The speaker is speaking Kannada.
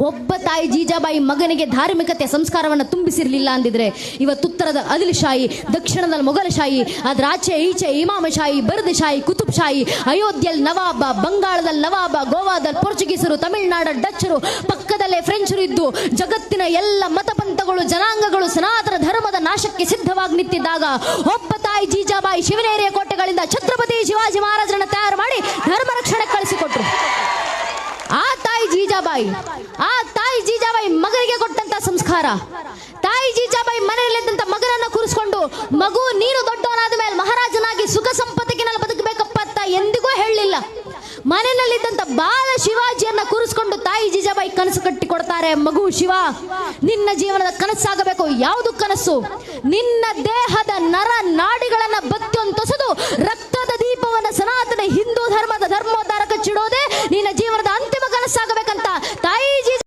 ಒಬ್ಬ ತಾಯಿ ಜೀಜಾಬಾಯಿ ಮಗನಿಗೆ ಧಾರ್ಮಿಕತೆ ಸಂಸ್ಕಾರವನ್ನು ತುಂಬಿಸಿರಲಿಲ್ಲ ಅಂದಿದ್ರೆ ಇವತ್ತು ಉತ್ತರದ ಆದಿಲ್ಶಾಹಿ, ದಕ್ಷಿಣದಲ್ಲಿ ಮೊಘಲಶಾಹಿ, ಅದರ ಆಚೆ ಈಚೆ ಇಮಾಮಶಾಹಿ, ಬರ್ದಶಾಹಿ, ಕುತುಬ್ಶಾಹಿ, ಅಯೋಧ್ಯೆಯಲ್ಲಿ ನವಾಬ, ಬಂಗಾಳದಲ್ಲಿ ನವಾಬ, ಗೋವಾದಲ್ಲಿ ಪೋರ್ಚುಗೀಸರು, ತಮಿಳುನಾಡ ಡಚ್ಚರು, ಪಕ್ಕದಲ್ಲೇ ಫ್ರೆಂಚರು ಇದ್ದು ಜಗತ್ತಿನ ಎಲ್ಲ ಮತಪಂಥಗಳು ಜನಾಂಗಗಳು ಸನಾತನ ಧರ್ಮದ ನಾಶಕ್ಕೆ ಸಿದ್ಧವಾಗಿ ನಿಂತಿದ್ದಾಗ ಒಬ್ಬ ತಾಯಿ ಜೀಜಾಬಾಯಿ ಶಿವನೇರಿಯ ಕೋಟೆಗಳಿಂದ ಛತ್ರಪತಿ ಶಿವಾಜಿ ಮಹಾರಾಜರನ್ನ ತಯಾರು ಮಾಡಿ ಧರ್ಮ ರಕ್ಷಣೆ ಕಳಿಸಿಕೊಟ್ರು. ಆ ತಾಯಿ ಜೀಜಾಬಾಯಿ ಮಗನಿಗೆ ಕೊಟ್ಟಂತ ಸಂಸ್ಕಾರ, ತಾಯಿ ಜೀಜಾಬಾಯಿ ಮನೆಯಲ್ಲಿದ್ದಂತ ಮಗನನ್ನ ಕೂರಿಸ್ಕೊಂಡು ಮಗು ನೀನು ದೊಡ್ಡವನಾದ ಮೇಲೆ ಮಹಾರಾಜನಾಗಿ ಸುಖ ಸಂಪತ್ತಿಗೆ ನಾನು ಬದುಕಬೇಕಪ್ಪ ಅಂತ ಎಂದಿಗೂ ಹೇಳಲಿಲ್ಲ. ಮನೆಯಲ್ಲಿದ್ದಂತ ಬಾಲ ಶಿವಾಜಿಯನ್ನ ಕೂರಿಸ್ಕೊಂಡು ತಾಯಿ ಜೀಜಾಬಾಯಿ ಕನಸು ಕಟ್ಟಿ ಕೊಡ್ತಾರೆ. ಮಗು ಶಿವ, ನಿನ್ನ ಜೀವನದ ಕನಸಾಗಬೇಕು. ಯಾವುದು ಕನಸು? ನಿನ್ನ ದೇಹದ ನರ ನಾಡಿಗಳನ್ನ ಬತ್ತೊಂತೊಸದು ರಕ್ತದ ದೀಪವನ್ನ ಸನಾತನ ಹಿಂದೂ ಧರ್ಮದ ಧರ್ಮೋದ್ಧಾರಕ ಚಿಡೋದೇ ನಿನ್ನ ಜೀವನದ ಅಂತಿಮ ಕನಸಾಗಬೇಕಂತ ತಾಯಿ